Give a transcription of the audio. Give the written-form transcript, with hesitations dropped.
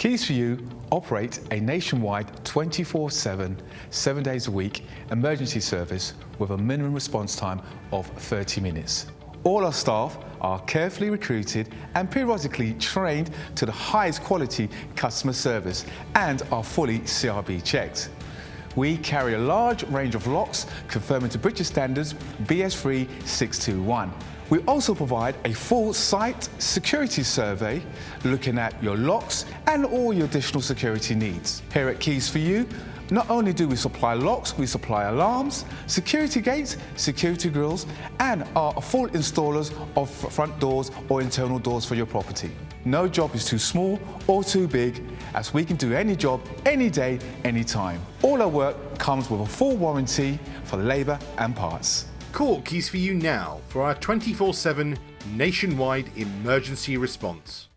Keys for You operate a nationwide 24/7, 7 days a week emergency service with a minimum response time of 30 minutes. All our staff are carefully recruited and periodically trained to the highest quality customer service and are fully CRB checked. We carry a large range of locks conforming to British standards BS3 621. We also provide a full site security survey looking at your locks and all your additional security needs. Here at Keys for You, not only do we supply locks, we supply alarms, security gates, security grills, and are full installers of front doors or internal doors for your property. No job is too small or too big, as we can do any job, any day, anytime. All our work comes with a full warranty for labour and parts. Call Keys for You now for our 24/7 nationwide emergency response.